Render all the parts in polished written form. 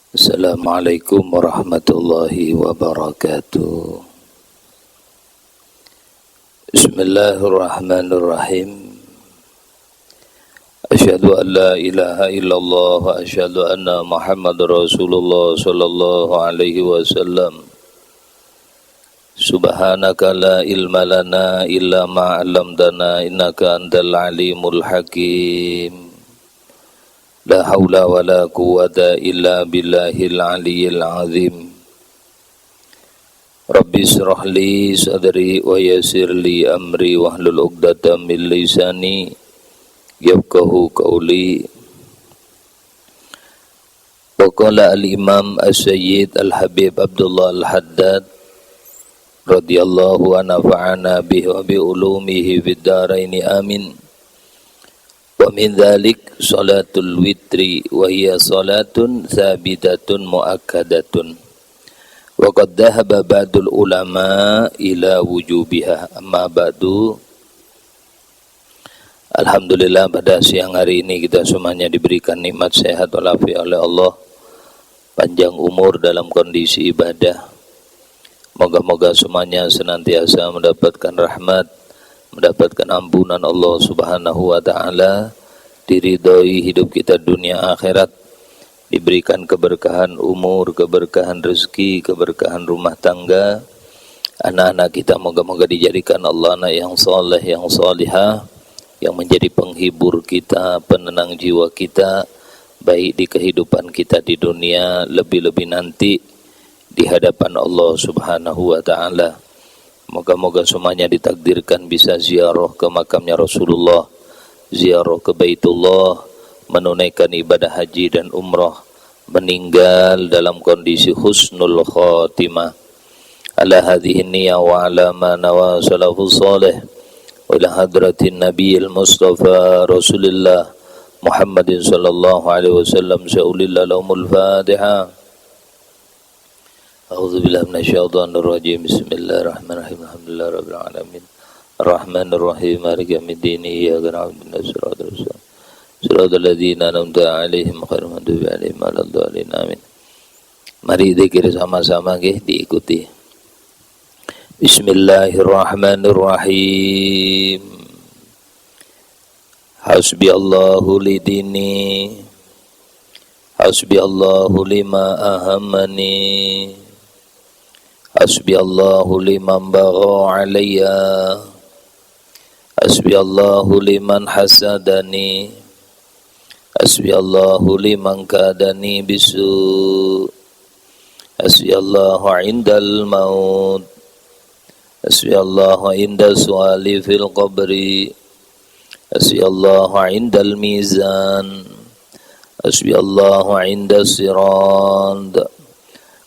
Assalamualaikum warahmatullahi wabarakatuh. Bismillahirrahmanirrahim. Asyhadu an la ilaha illallah wa asyhadu anna Muhammadar Rasulullah sallallahu alaihi wasallam. Subhanaka la ilma lana illa ma 'allamtana innaka antal alimul hakim. La haula wa la quwwata illa billahil aliyyil azim. Rabbi shrah li sadri wa yassir li amri wahlul 'uqdatam min lisani yafqahu qawli. Wa qala al-Imam As-Sayyid Al-Habib Abdullah Al-Haddad radhiyallahu anhu nafa'ana bihi wa bi ulumihi fid dharain amin. Wa min dzalik salatul witri wa hiya salatun thabitatun muakkadatun wa qad dhahaba ba'dul ulama ila wujubiha. Amma ba'du. Alhamdulillah, pada siang hari ini kita semuanya diberikan nikmat sehat walafiat oleh Allah, panjang umur dalam kondisi ibadah. Moga-moga semuanya senantiasa mendapatkan rahmat, mendapatkan ampunan Allah Subhanahu wa ta'ala, diridhoi hidup kita dunia akhirat, diberikan keberkahan umur, keberkahan rezeki, keberkahan rumah tangga. Anak-anak kita moga-moga dijadikan Allah anak yang soleh, yang solihah, yang menjadi penghibur kita, penenang jiwa kita, baik di kehidupan kita di dunia, lebih-lebih nanti di hadapan Allah Subhanahu wa ta'ala. Moga-moga semuanya ditakdirkan bisa ziarah ke makamnya Rasulullah, ziarah ke Baitullah, menunaikan ibadah haji dan umrah, meninggal dalam kondisi husnul khatimah. Ala hadhihi niyya wa ala ma nawa salafus salih wa ila hadratin nabiyil mustafa Rasulillah Muhammadin sallallahu alaihi wasallam sa'ulillah lahumul Fatihah. A'udzu billahi minasyaitonir rajim. Bismillahirrahmanirrahim. Alhamdulillahirabbil alamin. Arrahmanir rahim. Maliki yaumiddin. Iyyaka na'budu wa iyyaka nasta'in. Shiratal ladzina an'amta 'alaihim ghairil maghdubi 'alaihim waladdallin. Amin. Mari zikir sama-sama nggih, diikuti. Bismillahirrahmanirrahim. Hasbiyallahu lidini. Hasbiyallahu lima ahammani. Hasbiyallahu liman bagha alayya. Hasbiyallahu liman hasadani. Hasbiyallahu liman kadani bisu. Hasbiyallahu indal maut. Hasbiyallahu inda su'ali fil qabri. Hasbiyallahu indal mizan. Hasbiyallahu inda sirat.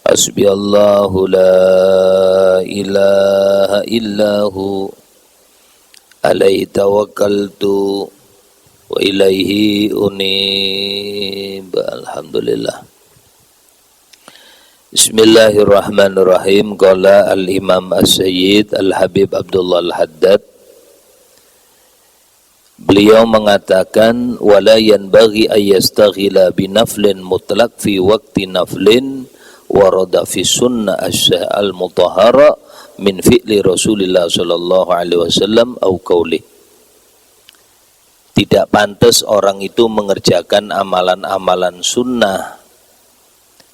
Hasbiyallahu la ilaha illahu alaihi tawakkaltu wa ilaihi unib. Alhamdulillah. Bismillahirrahmanirrahim. Qala al-Imam As-Sayyid Al-Habib Abdullah Al-Haddad, beliau mengatakan wala yanbaghi ayyastaghila binaflin mutlaq fi waqti naflin warada fi sunnah al-mutahhara min fi'li Rasulillah sallallahu alaihi wasallam au qauli. Tidak pantas orang itu mengerjakan amalan-amalan sunnah,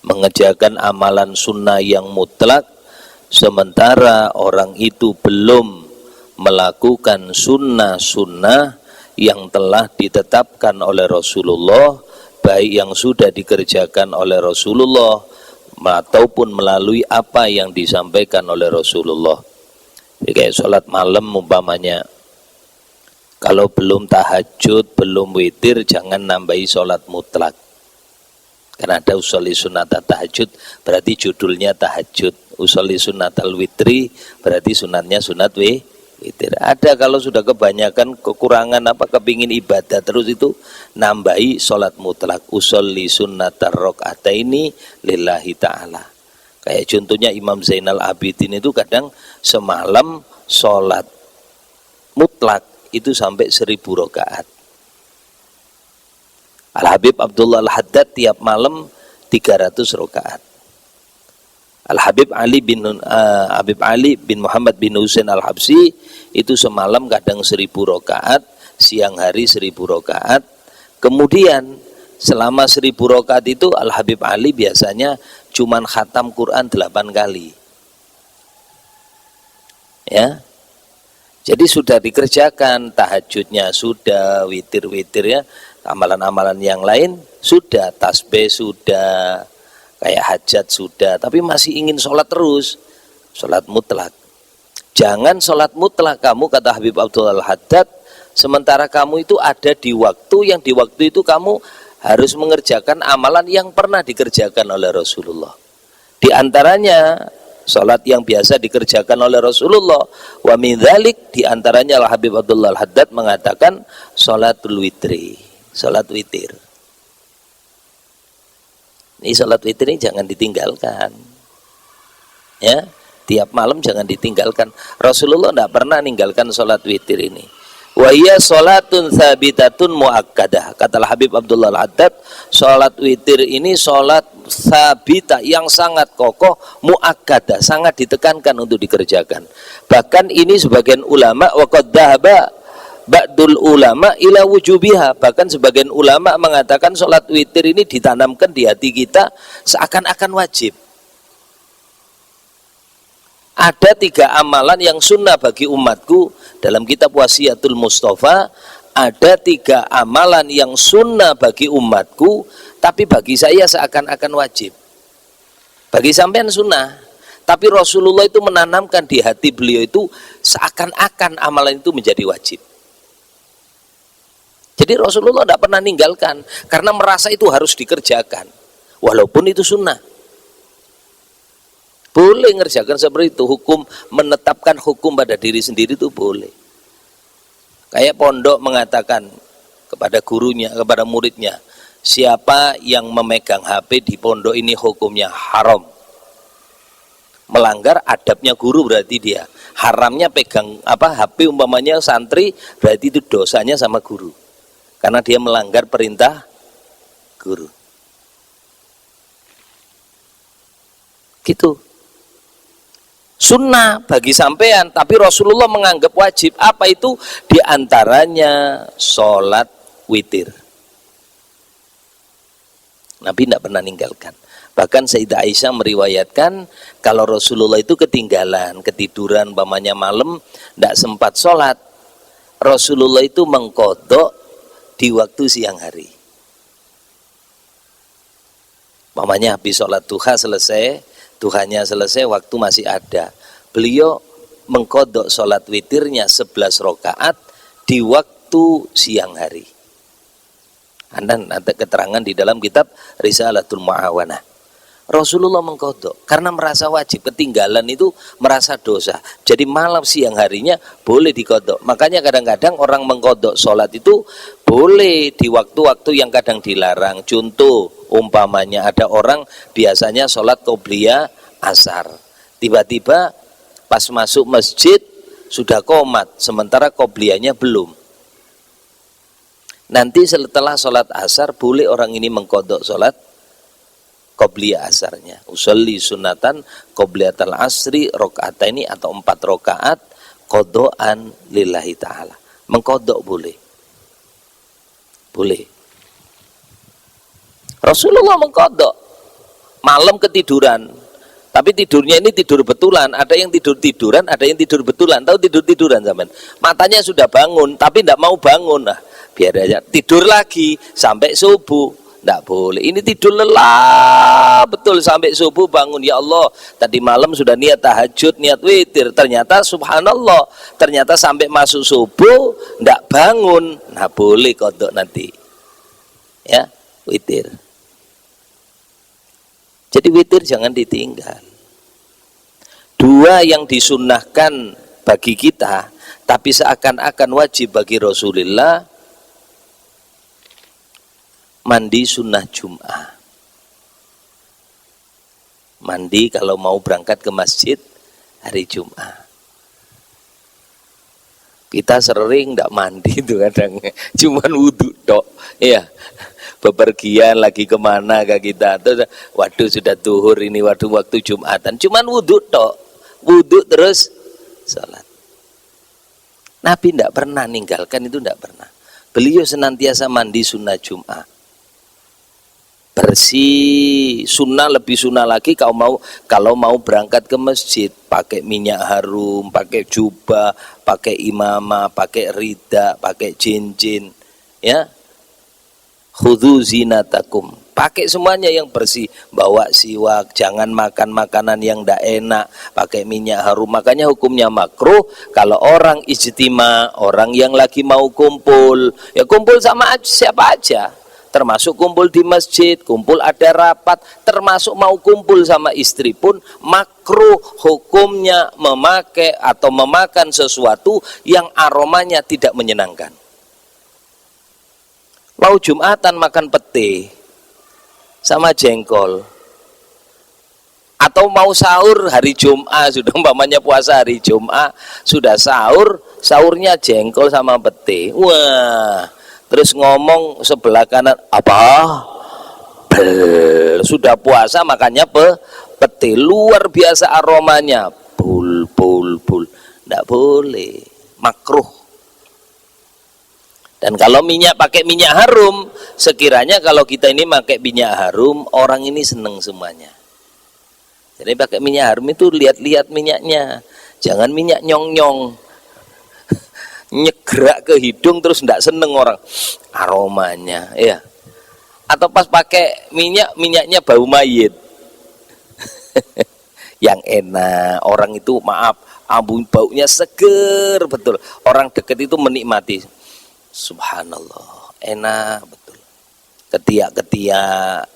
mengerjakan amalan sunnah yang mutlak, sementara orang itu belum melakukan sunnah-sunnah yang telah ditetapkan oleh Rasulullah, baik yang sudah dikerjakan oleh Rasulullah ataupun melalui apa yang disampaikan oleh Rasulullah. Jadi kayak sholat malam umpamanya, kalau belum tahajud, belum witir, jangan nambahi sholat mutlak. Karena ada usolli sunnatat tahajud, berarti judulnya tahajud. Usolli sunnatal witri, berarti sunatnya sunat witir. Ada kalau sudah kebanyakan kekurangan kepingin ibadah terus itu nambahi sholat mutlak. Usolli sunnatar rok'ataini lillahi ta'ala. Kayak contohnya Imam Zainal Abidin itu kadang semalam sholat mutlak itu sampai 1000 rakaat. Al-Habib Abdullah Al-Haddad tiap malam 300 rakaat. Al-Habib Ali bin Muhammad bin Husain Al-Habsyi itu semalam kadang 1000 rakaat, siang hari 1000 rakaat. Kemudian selama 1000 rakaat itu Al-Habib Ali biasanya cuman khatam Quran 8 kali. Ya. Jadi sudah dikerjakan, tahajudnya sudah, witir-witirnya, amalan-amalan yang lain sudah, tasbih sudah, kayak hajat sudah, tapi masih ingin sholat terus, sholat mutlak. Jangan sholat mutlak kamu, kata Habib Abdul Al-Haddad, sementara kamu itu ada di waktu yang di waktu itu kamu harus mengerjakan amalan yang pernah dikerjakan oleh Rasulullah. Di antaranya sholat yang biasa dikerjakan oleh Rasulullah. Wa min dzalik, di antaranya Al-Habib Abdullah Al-Haddad mengatakan sholatul witri, sholat witir. Ini sholat witir ini jangan ditinggalkan. Ya, tiap malam jangan ditinggalkan. Rasulullah tidak pernah meninggalkan sholat witir ini. Wa hiya sholatun thabitatun muakkadah. Kata Habib Abdullah Al-Haddad, sholat witir ini sholat sabita yang sangat kokoh, muakkadah, sangat ditekankan untuk dikerjakan. Bahkan ini sebagian ulama wa qad dhahaba ba'dul ulama ila wujubiha, bahkan sebagian ulama mengatakan sholat witir ini ditanamkan di hati kita seakan-akan wajib. Ada 3 amalan yang sunnah bagi umatku dalam kitab Wasiatul Mustafa. Ada 3 amalan yang sunnah bagi umatku, tapi bagi saya seakan-akan wajib. Bagi sampean sunnah, tapi Rasulullah itu menanamkan di hati beliau itu seakan-akan amalan itu menjadi wajib. Jadi Rasulullah tidak pernah meninggalkan karena merasa itu harus dikerjakan, walaupun itu sunnah. Boleh ngerjakan seperti itu, hukum, menetapkan hukum pada diri sendiri itu boleh. Kayak pondok mengatakan kepada gurunya, kepada muridnya, siapa yang memegang HP di pondok ini hukumnya haram. Melanggar adabnya guru berarti dia. Haramnya pegang HP umpamanya santri, berarti itu dosanya sama guru. Karena dia melanggar perintah guru. Gitu. Sunnah bagi sampean, tapi Rasulullah menganggap wajib. Apa itu? Di antaranya sholat witir. Nabi tidak pernah meninggalkan. Bahkan Sayyidah Aisyah meriwayatkan kalau Rasulullah itu ketinggalan, ketiduran, umpamanya malam, tidak sempat sholat, Rasulullah itu mengqadha di waktu siang hari. Umpamanya habis sholat duha selesai, duhanya selesai, waktu masih ada, beliau mengqadha sholat witirnya 11 rakaat di waktu siang hari. Anda ada keterangan di dalam kitab Risalatul Mu'awanah. Rasulullah mengqadha karena merasa wajib, ketinggalan itu merasa dosa. Jadi malam siang harinya boleh diqadha. Makanya kadang-kadang orang mengqadha sholat itu boleh di waktu-waktu yang kadang dilarang. Contoh, umpamanya ada orang biasanya sholat qobliyah asar, tiba-tiba pas masuk masjid sudah qomat, sementara qobliyahnya belum. Nanti setelah sholat asar boleh orang ini mengqadha sholat qobliyah asarnya. Usolli sunatan qobliyatal asri rakaataini, atau 4 rakaat qadhaan lillahi ta'ala. Mengqadha boleh. Boleh. Rasulullah mengqadha malam ketiduran, tapi tidurnya ini tidur betulan. Ada yang tidur-tiduran, ada yang tidur betulan. Tahu tidur-tiduran zaman? Matanya sudah bangun tapi tidak mau bangun. Nah, biar aja tidur lagi sampai subuh. Tidak boleh. Ini tidur lelah betul sampai subuh, bangun, ya Allah tadi malam sudah niat tahajud, niat witir, ternyata subhanallah, ternyata sampai masuk subuh tidak bangun. Nah boleh qadha nanti, ya, witir. Jadi witir jangan ditinggal. 2 yang disunnahkan bagi kita tapi seakan-akan wajib bagi Rasulullah: mandi sunnah Jum'ah. Mandi kalau mau berangkat ke masjid hari Jum'ah. Kita sering tidak mandi itu kadang, cuman wudhu tok. Iya, bepergian lagi kemana kah kita, terus waduh sudah duhur ini, waduh waktu Jumatan, cuman wudhu tok, wudhu terus sholat. Nabi tidak pernah ninggalkan itu, tidak pernah. Beliau senantiasa mandi sunnah Jum'ah, bersih. Sunnah, lebih sunnah lagi kalau mau berangkat ke masjid pakai minyak harum, pakai jubah, pakai imamah, pakai rida, pakai cincin, ya. Khudhu zinatakum, pakai semuanya yang bersih, bawa siwak, jangan makan makanan yang tidak enak, pakai minyak harum. Makanya hukumnya makruh kalau orang ijtima, orang yang lagi mau kumpul, ya kumpul sama siapa aja, termasuk kumpul di masjid, kumpul ada rapat, termasuk mau kumpul sama istri pun makruh hukumnya memakai atau memakan sesuatu yang aromanya tidak menyenangkan. Mau Jumatan makan pete sama jengkol, atau mau sahur hari Jumat, sudah umpamanya puasa hari Jumat, sudah sahurnya jengkol sama pete, wah, terus ngomong sebelah kanan apa? Sudah puasa makannya pete, luar biasa aromanya, bul, tidak boleh, makruh. Dan kalau pakai minyak harum, sekiranya kalau kita ini pakai minyak harum, orang ini seneng semuanya. Jadi pakai minyak harum itu lihat-lihat minyaknya, jangan minyak nyong-nyong, nyegrak ke hidung terus tidak seneng orang aromanya, ya. Atau pas pakai minyaknya bau mayit, yang enak, orang itu maaf, baunya seger betul, orang dekat itu menikmati. Subhanallah, enak betul. Ketiak-ketiak,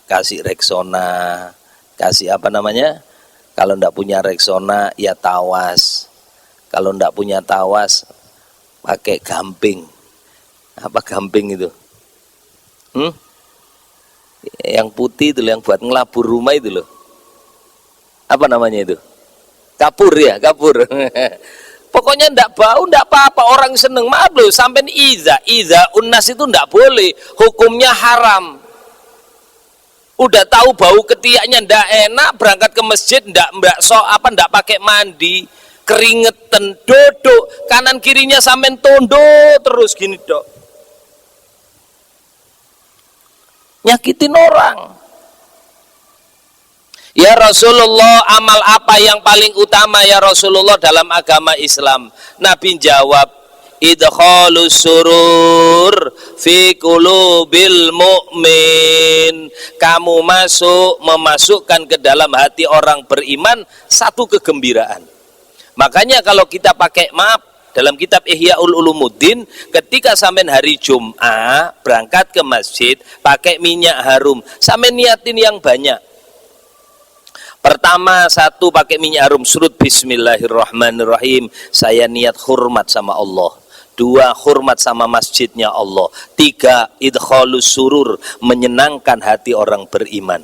kasih Rexona, kasih apa namanya? Kalau ndak punya Rexona ya tawas. Kalau ndak punya tawas pakai gamping. Apa gamping itu? Yang putih itu, yang buat ngelabur rumah itu loh. Apa namanya itu? Kapur ya, kapur. Pokoknya ndak bau, ndak apa-apa, orang seneng. Maaf loh, sampai iza unnas itu ndak boleh, hukumnya haram. Udah tahu bau ketiaknya ndak enak, berangkat ke masjid ndak pakai mandi, keringetan, duduk kanan kirinya sampai tondo terus gini dok, nyakitin orang. Ya Rasulullah, amal apa yang paling utama ya Rasulullah dalam agama Islam? Nabi jawab, idkhalus surur fi qulubil mu'min. Kamu memasukkan ke dalam hati orang beriman satu kegembiraan. Makanya kalau kita pakai, maaf, dalam kitab Ihyaul Ulumuddin, ketika sampai hari Jumat berangkat ke masjid pakai minyak harum, sampai niatin yang banyak. Pertama, satu, pakai minyak harum, surut bismillahirrahmanirrahim, saya niat hormat sama Allah. Dua, hormat sama masjidnya Allah. Tiga, idkhalus surur, menyenangkan hati orang beriman.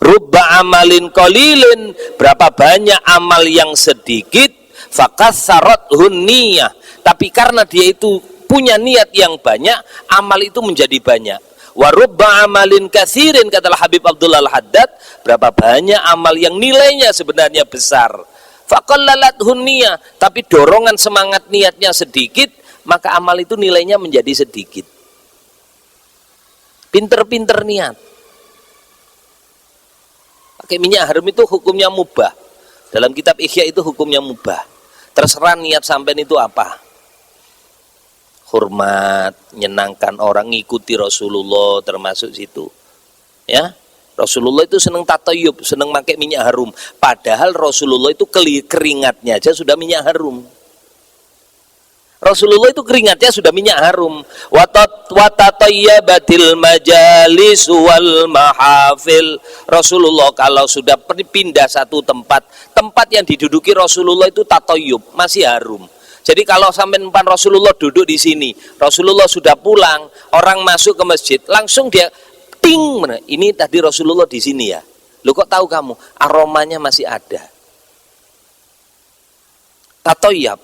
Rubba amalin qalilin, berapa banyak amal yang sedikit, fakassarathun niyah, tapi karena dia itu punya niat yang banyak, amal itu menjadi banyak. Wa rubba amalin katsirin, katalah Habib Abdullah Al-Haddad, berapa banyak amal yang nilainya sebenarnya besar, faqallalathun niyah, tapi dorongan semangat niatnya sedikit, maka amal itu nilainya menjadi sedikit. Pinter-pinter niat. Pakai minyak harum itu hukumnya mubah. Dalam kitab Ihya itu hukumnya mubah. Terserah niat sampean itu apa. Hormat, menyenangkan orang, ngikuti Rasulullah, termasuk situ. Ya, Rasulullah itu seneng tatayub, seneng pakai minyak harum. Padahal Rasulullah itu keringatnya aja sudah minyak harum. Rasulullah itu keringatnya sudah minyak harum. Watatayyabatil majalis wal mahafil. Rasulullah kalau sudah pindah satu tempat yang diduduki Rasulullah itu tatayyub, masih harum. Jadi kalau sampai empat Rasulullah duduk di sini, Rasulullah sudah pulang, orang masuk ke masjid, langsung dia ting, ini tadi Rasulullah di sini ya. Lu kok tahu kamu? Aromanya masih ada. Tatayyab.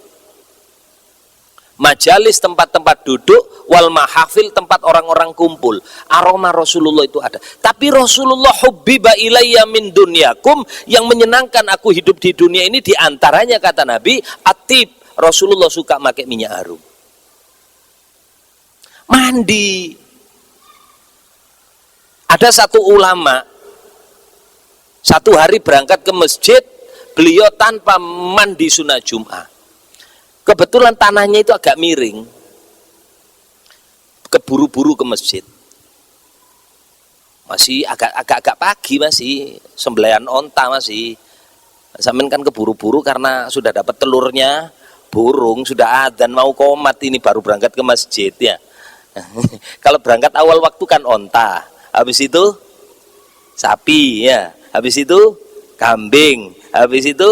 majalis tempat-tempat duduk, wal mahafil tempat orang-orang kumpul. Aroma Rasulullah itu ada. Tapi Rasulullah hubbiba ilayya min dunyakum, yang menyenangkan aku hidup di dunia ini diantaranya kata Nabi atib. Rasulullah suka pakai minyak harum. Mandi. Ada satu ulama, satu hari berangkat ke masjid, beliau tanpa mandi sunnah Jum'ah. Kebetulan tanahnya itu agak miring, keburu-buru ke masjid. Masih agak pagi, masih sembelihan onta, masih sampean kan keburu-buru karena sudah dapat telurnya burung, sudah adzan mau qomat, ini baru berangkat ke masjid ya. Kalau berangkat awal waktu kan onta, habis itu sapi ya, habis itu kambing, habis itu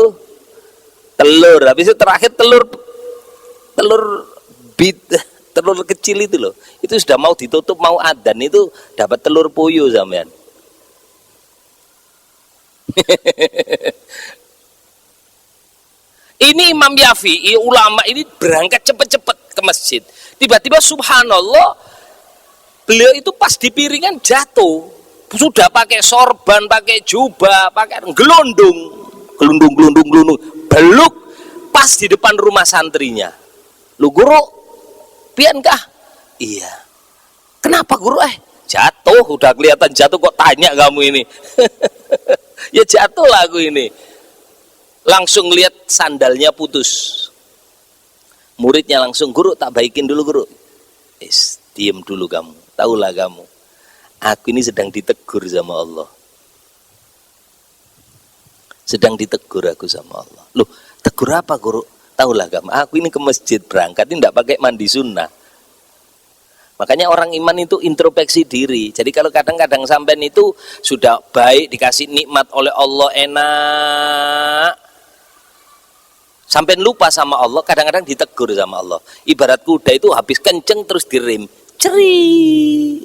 telur, habis itu terakhir telur kecil itu loh, itu sudah mau ditutup mau adzan itu dapat telur puyuh sampean. Ini Imam Syafi'i, ulama ini berangkat cepet-cepet ke masjid, tiba-tiba subhanallah beliau itu pas di piringan jatuh, sudah pakai sorban, pakai jubah, pakai gelundung beluk pas di depan rumah santrinya. Lu guru, pian kah? Iya. Kenapa guru? Jatuh, udah kelihatan jatuh kok tanya kamu ini. Ya jatuh lah aku ini. Langsung lihat sandalnya putus. Muridnya langsung, guru tak baikin dulu guru. Diem dulu kamu, tahulah kamu. Aku ini sedang ditegur sama Allah. Sedang ditegur aku sama Allah. Loh, tegur apa guru? Tahulah kamu, aku ini ke masjid berangkat ini tidak pakai mandi sunnah. Makanya orang iman itu introspeksi diri. Jadi kalau kadang-kadang sampean itu sudah baik, dikasih nikmat oleh Allah, enak, sampean lupa sama Allah, kadang-kadang ditegur sama Allah. Ibarat kuda itu habis kenceng terus direm, ceri,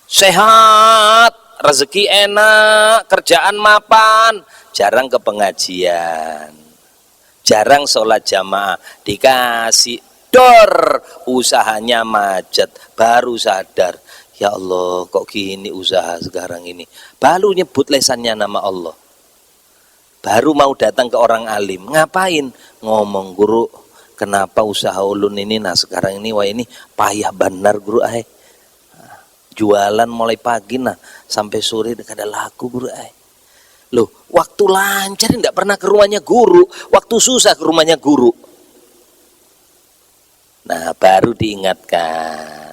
sehat, rezeki enak, kerjaan mapan, jarang ke pengajian, jarang sholat jamaah, dikasih dor, usahanya macet, baru sadar, ya Allah kok gini usaha sekarang ini, baru nyebut lesannya nama Allah, baru mau datang ke orang alim, ngapain? Ngomong, guru kenapa usaha ulun ini, nah sekarang ini wah ini payah benar guru, jualan mulai pagi nah sampai sore kada laku guru. Loh, waktu lancar tidak pernah ke rumahnya guru, waktu susah ke rumahnya guru. Nah, baru diingatkan.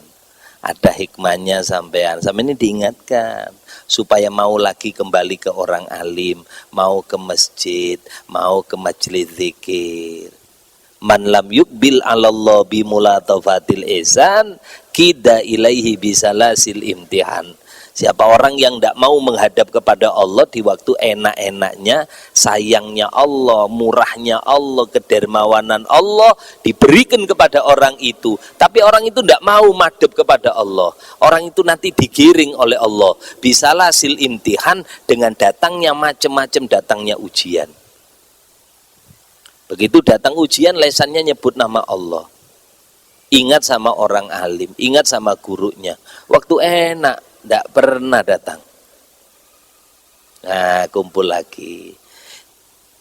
Ada hikmahnya sampai ini diingatkan supaya mau lagi kembali ke orang alim, mau ke masjid, mau ke majelis zikir. Man lam yukbil 'alallah bi mulatafatil ihsan kida ilaihi bisalasil imtihan. Siapa orang yang tidak mau menghadap kepada Allah di waktu enak-enaknya, sayangnya Allah, murahnya Allah, kedermawanan Allah diberikan kepada orang itu. Tapi orang itu tidak mau madhep kepada Allah. Orang itu nanti digiring oleh Allah. Bisalah hasil imtihan dengan datangnya macam-macam, datangnya ujian. Begitu datang ujian, lesannya nyebut nama Allah. Ingat sama orang alim, ingat sama gurunya. Waktu enak, tidak pernah datang. Nah, kumpul lagi.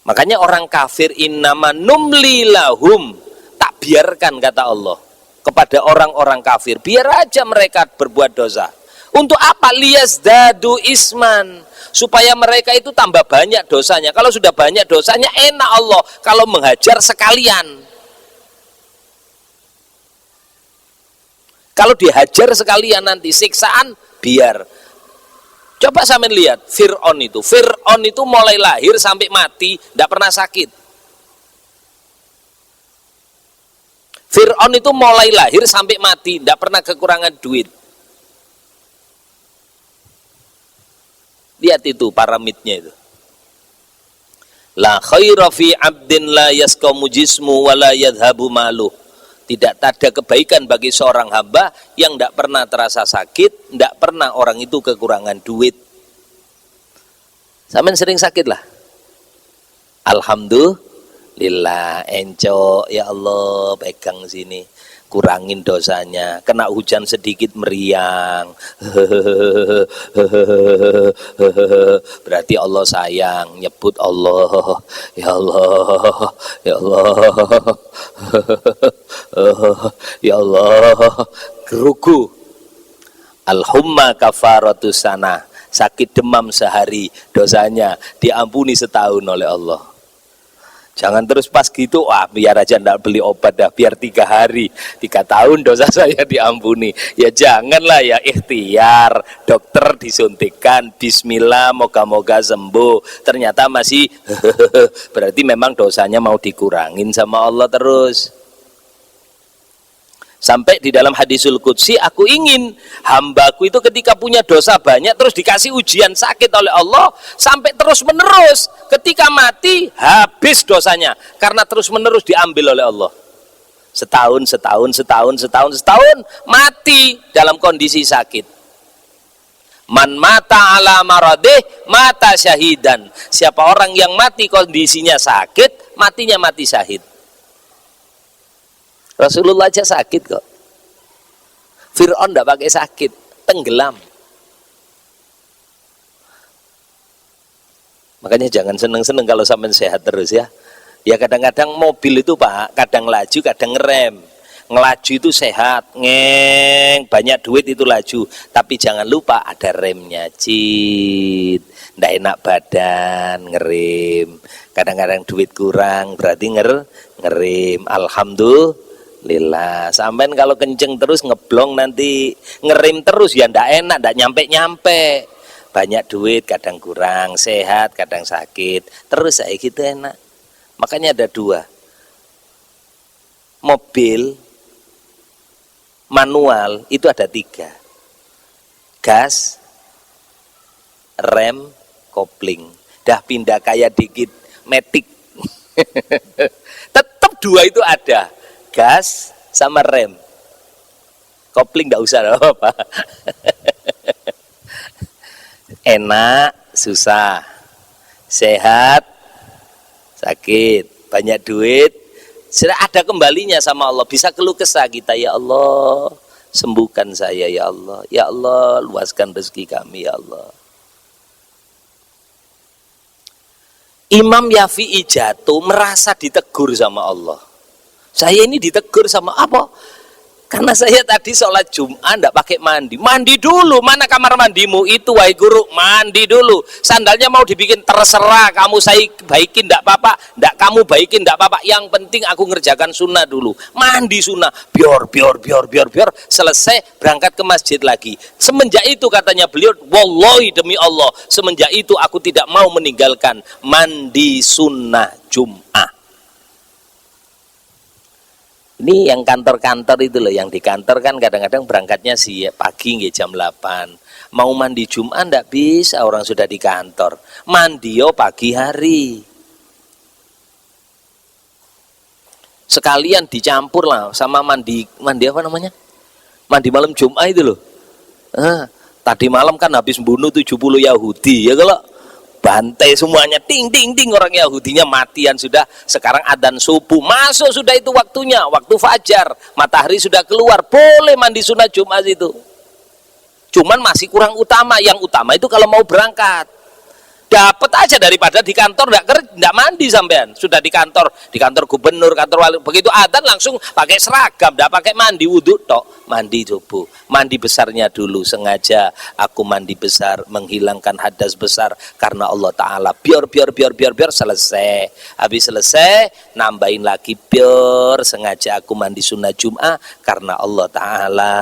Makanya orang kafir innama numli lahum, tak biarkan kata Allah kepada orang-orang kafir, biar aja mereka berbuat dosa. Untuk apa? Liyazdadu isman, supaya mereka itu tambah banyak dosanya. Kalau sudah banyak dosanya enak Allah kalau menghajar sekalian. Kalau dihajar sekalian nanti siksaan biar. Coba sampean lihat Fir'aun itu mulai lahir sampai mati tidak pernah sakit. Fir'aun itu mulai lahir sampai mati tidak pernah kekurangan duit. Lihat itu paramitnya itu. La khaira fi 'abdin la yasqamu jismu wa la yadhhabu maluh. Tidak ada kebaikan bagi seorang hamba yang tidak pernah terasa sakit, tidak pernah orang itu kekurangan duit. Sampean sering sakit lah. Alhamdulillah. lillah. Encok ya Allah pegang sini, kurangin dosanya. Kena hujan sedikit meriang, berarti Allah sayang. Nyebut Allah, ya Allah, ya Allah, ya Allah. Gerugu. Al-humma kafaratus sana, sakit demam sehari, dosanya diampuni setahun oleh Allah. Jangan terus pas gitu, wah biar aja ndak beli obat dah, biar 3 hari, 3 tahun dosa saya diampuni. Ya janganlah ya, ikhtiar, dokter disuntikkan, bismillah moga-moga sembuh, ternyata masih berarti memang dosanya mau dikurangin sama Allah terus. Sampai di dalam hadisul qudsi, aku ingin hambaku itu ketika punya dosa banyak terus dikasih ujian sakit oleh Allah sampai terus menerus, ketika mati habis dosanya karena terus menerus diambil oleh Allah. Setahun mati dalam kondisi sakit. Man mata ala maradih mata syahidan. Siapa orang yang mati kondisinya sakit, matinya mati syahid. Rasulullah aja sakit kok. Fir'aun enggak pakai sakit, tenggelam. Makanya jangan seneng-seneng kalau sampai sehat terus ya. Ya kadang-kadang mobil itu Pak, kadang laju, kadang ngerem. Ngelaju itu sehat, banyak duit itu laju. Tapi jangan lupa ada remnya, cit. Nggak enak badan, ngerem. Kadang-kadang duit kurang, berarti ngerem. Alhamdulillah. Sampai kalau kenceng terus ngeblong nanti ngerem terus ya ndak enak, ndak nyampe. Banyak duit kadang kurang, sehat kadang sakit. Terus saya gitu enak. Makanya ada 2. Mobil manual itu ada 3. Gas, rem, kopling. Dah pindah kayak dikit matic. Tetap 2 itu ada. Gas sama rem. Kopling enggak usah apa. Enak, susah. Sehat, sakit. Banyak duit, sudah ada kembalinya sama Allah. Bisa keluh kesah kita, ya Allah sembuhkan saya ya Allah. Ya Allah luaskan rezeki kami ya Allah. Imam Syafi'i jatuh merasa ditegur sama Allah. Saya ini ditegur sama apa? Karena saya tadi sholat Jum'ah enggak pakai mandi. Mandi dulu, mana kamar mandimu itu wahai guru? Mandi dulu. Sandalnya mau dibikin terserah, kamu saya baikin enggak apa-apa, enggak kamu baikin enggak apa-apa. Yang penting aku ngerjakan sunnah dulu. Mandi sunnah, biar selesai berangkat ke masjid lagi. Semenjak itu katanya beliau, wallahi demi Allah, semenjak itu aku tidak mau meninggalkan mandi sunnah Jum'ah. Ini yang kantor-kantor itu loh, yang di kantor kan kadang-kadang berangkatnya pagi nggih jam 8. Mau mandi Jumat enggak bisa, orang sudah di kantor. Mandi pagi hari. Sekalian dicampur lah sama mandi apa namanya? Mandi malam Jumat itu loh. Tadi malam kan habis bunuh 70 Yahudi. Ya kalau bantai semuanya, ting orang Yahudinya matian sudah. Sekarang adzan subuh masuk, sudah itu waktunya, waktu fajar, matahari sudah keluar, boleh mandi sunnah Jumat itu. Cuman masih kurang utama. Yang utama itu kalau mau berangkat, dapat aja daripada di kantor enggak mandi sampean. Sudah di kantor gubernur, kantor wali, begitu adzan langsung pakai seragam, enggak pakai mandi, wudhu tok, mandi subuh. Mandi besarnya dulu, sengaja aku mandi besar menghilangkan hadas besar karena Allah Ta'ala. Biar selesai. Habis selesai nambahin lagi, biar sengaja aku mandi sunnah Jum'ah karena Allah Ta'ala.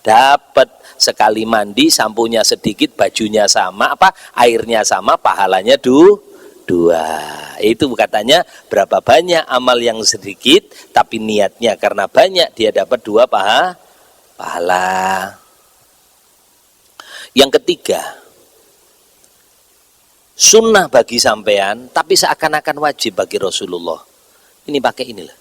Dapat sekali mandi, sampunya sedikit, bajunya sama, airnya sama, pahalanya 2. Itu katanya berapa banyak amal yang sedikit tapi niatnya karena banyak, dia dapat 2 pahala. Yang ketiga, sunnah bagi sampean tapi seakan-akan wajib bagi Rasulullah. Ini pakai inilah,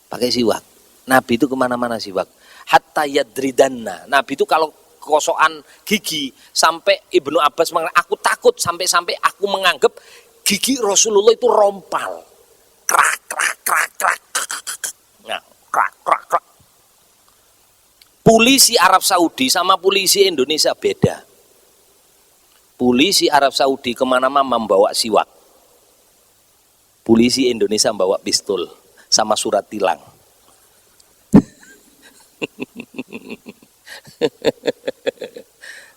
pakai siwak. Nabi itu kemana-mana siwak. Hatta yadridanna. Nabi itu kalau gosokan gigi sampai Ibnu Abbas mengatakan, aku takut sampai aku menganggap gigi Rasulullah itu rompal. Krak krak krak krak. Nah, krak krak krak. Polisi Arab Saudi sama polisi Indonesia beda. Polisi Arab Saudi kemana-mana membawa siwak. Polisi Indonesia membawa pistol sama surat tilang.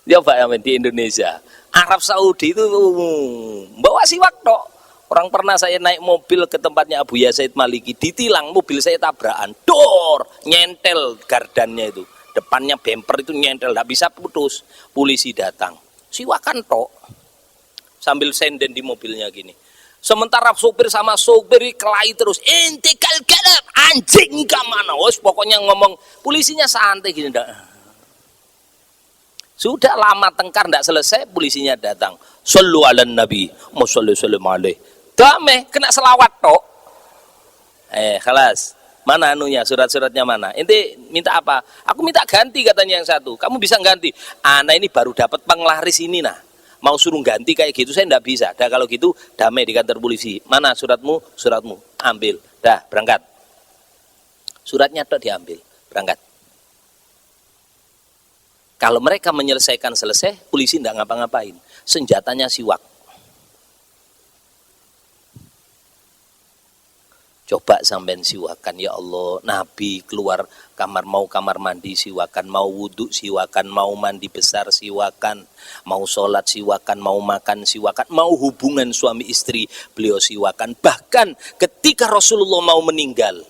Coba ya di Indonesia, Arab Saudi itu bawa siwak tok. Orang pernah saya naik mobil ke tempatnya Abu Ya Said Maliki, ditilang mobil saya tabrakan, dor, nyentel gardannya itu, depannya bumper itu nyentel, nggak bisa putus. Polisi datang, siwakan tok, sambil senden di mobilnya gini. Sementara sopir sama sopir kelahi terus, ente kalap anjing kemana? Wes pokoknya ngomong, polisinya santai gini dah. Sudah lama tengkar ndak selesai, polisinya datang. Sallu ala nabi, sallallahu alaihi. Damai kena selawat tok. Khalas. Mana anunya, surat-suratnya mana? Ente minta apa? Aku minta ganti katanya yang satu. Kamu bisa ganti? Ana ini baru dapat penglaris ini nah. Mau suruh ganti kayak gitu saya ndak bisa. Dah kalau gitu damai di kantor polisi. Mana suratmu? Suratmu. Ambil. Dah berangkat. Suratnya tok diambil. Berangkat. Kalau mereka menyelesaikan selesai, polisi ndak ngapa-ngapain. Senjatanya siwak. Coba sampean siwakan ya Allah. Nabi keluar kamar, mau kamar mandi siwakan, mau wudhu siwakan, mau mandi besar siwakan, mau sholat siwakan, mau makan siwakan, mau hubungan suami istri beliau siwakan. Bahkan ketika Rasulullah mau meninggal,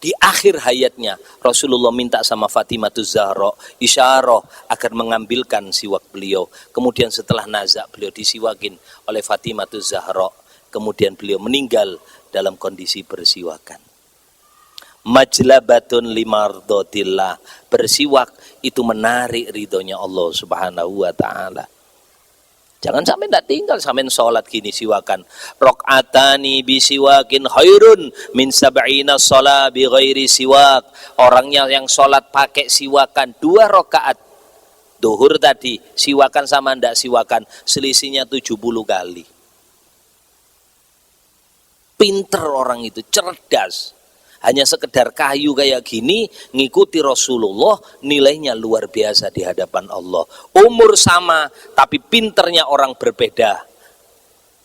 di akhir hayatnya Rasulullah minta sama Fatimah Zahra isyarah agar mengambilkan siwak beliau. Kemudian setelah nazak beliau disiwakin oleh Fatimah Zahra. Kemudian beliau meninggal dalam kondisi bersiwakan. Majlabatun limardotillah. Bersiwak itu menarik ridhonya Allah subhanahu wa ta'ala. Jangan sampai tidak tinggal sampai sholat gini siwakan. Rok'atani bisiwakin khairun min sab'ina sholat bi ghairi siwak. Orangnya yang sholat pakai siwakan 2 rakaat. Duhur tadi siwakan sama ndak siwakan selisihnya 70 kali. Pinter orang itu, cerdas. Hanya sekedar kayu kayak gini, ngikuti Rasulullah, nilainya luar biasa di hadapan Allah. Umur sama, tapi pinternya orang berbeda.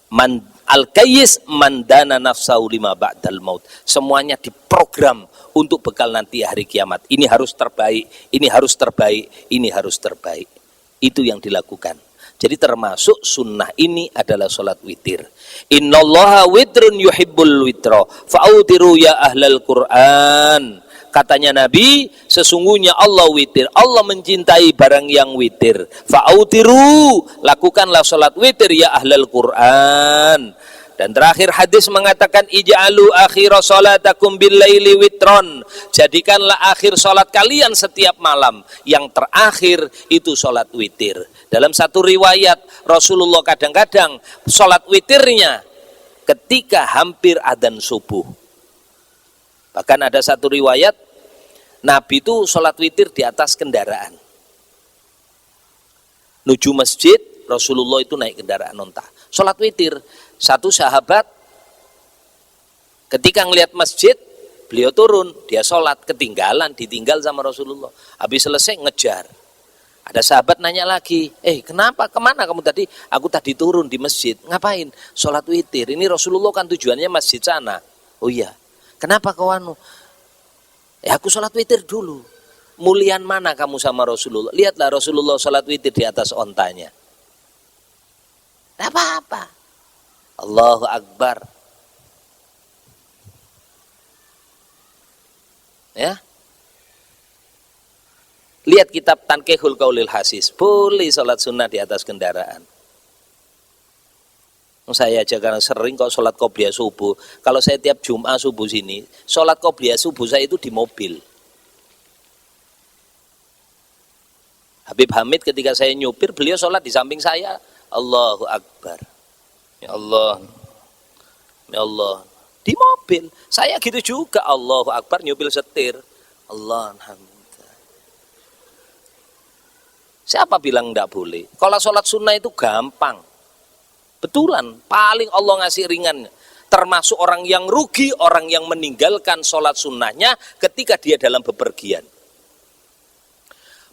Man al-kayyis mandana nafsahu lima ba'dal maut. Semuanya diprogram untuk bekal nanti hari kiamat. Ini harus terbaik, ini harus terbaik, ini harus terbaik. Itu yang dilakukan. Jadi termasuk sunnah ini adalah sholat witir. Innallaha witrun yuhibbul witra fa'autiru ya ahlal Qur'an. Katanya Nabi, sesungguhnya Allah witir. Allah mencintai barang yang witir. Fa'autiru, lakukanlah sholat witir ya ahlal Qur'an. Dan terakhir hadis mengatakan ij'alu akhira sholatakum bil-laili witron. Jadikanlah akhir sholat kalian setiap malam. Yang terakhir itu sholat witir. Dalam satu riwayat Rasulullah kadang-kadang sholat witirnya ketika hampir adzan subuh. Bahkan ada satu riwayat Nabi itu sholat witir di atas kendaraan. Menuju masjid Rasulullah itu naik kendaraan onta. Sholat witir. Satu sahabat ketika ngelihat masjid, beliau turun, dia sholat, ketinggalan, ditinggal sama Rasulullah. Habis selesai ngejar. Ada sahabat nanya lagi, kenapa, kemana kamu tadi? Aku tadi turun di masjid, ngapain? Sholat witir, ini Rasulullah kan tujuannya masjid sana. Oh iya, kenapa kau anu? Aku sholat witir dulu. Mulian mana kamu sama Rasulullah? Lihatlah Rasulullah sholat witir di atas ontanya. Tidak apa-apa. Allahu Akbar. Ya. Lihat kitab Tankihul Qaulil Hasis. Boleh sholat sunnah di atas kendaraan. Saya aja karena sering kok sholat qobliyah subuh. Kalau saya tiap Jumat subuh sini, sholat qobliyah subuh saya itu di mobil. Habib Hamid ketika saya nyupir, beliau sholat di samping saya. Allahu Akbar. Ya Allah, ya Allah, di mobil. Saya gitu juga, Allahu Akbar, nyupil setir. Allah, alhamdulillah. Siapa bilang tidak boleh? Kalau sholat sunnah itu gampang. Betulan, paling Allah ngasih ringan. Termasuk orang yang rugi, orang yang meninggalkan sholat sunnahnya ketika dia dalam bepergian.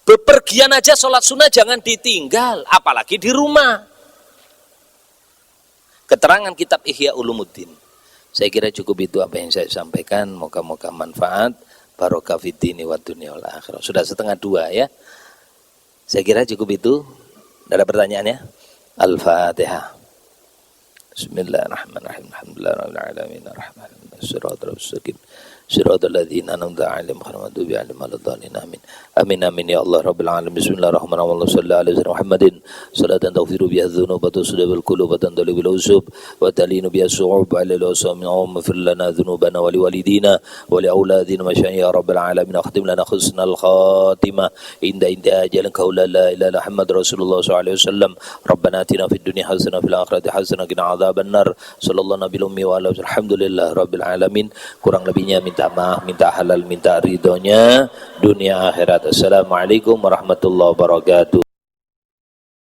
Bepergian aja sholat sunnah jangan ditinggal, apalagi di rumah. Keterangan kitab Ihya Ulumuddin. Saya kira cukup itu apa yang saya sampaikan. Moga-moga manfaat. Barokah fid dini wa dunya wal akhirah. Sudah 1:30 ya. Saya kira cukup itu. Tidak ada pertanyaannya? Al-Fatihah. Bismillahirrahmanirrahim. Alhamdulillahirabbil alamin arrahmanirrahim. Shiratal mustaqim. Shiratal ladzina an'amta 'alaihim ghairil maghdubi 'alaihim waladdallin. Amin. Amin amin ya Allah rabbil alamin. Bismillahirrahmanirrahim. Shallallahu alaihi wasallam Muhammadin salatan taghfiru biha dhunuba wa tusdibu al-qulub wa tandalibu al-usub wa talinu biha su'ub 'ala al-asami wa fir lana dhunubana wa liwalidina wa li auladina wa ya rabbil alamin. Akhtim lana husnal khatimah inda ajalin qaula la ilaha illa Muhammad Rasulullah sallallahu alaihi wasallam. Rabbana atina fid dunya hasanah fil akhirati hasanah wa qina adzaban nar. Sallallahu nabiyil ummi wa ala alhamdulillah rabbil alamin. Kurang lebihnya minta maaf, minta halal, minta ridhonya dunia akhirat. Assalamualaikum warahmatullahi wabarakatuh.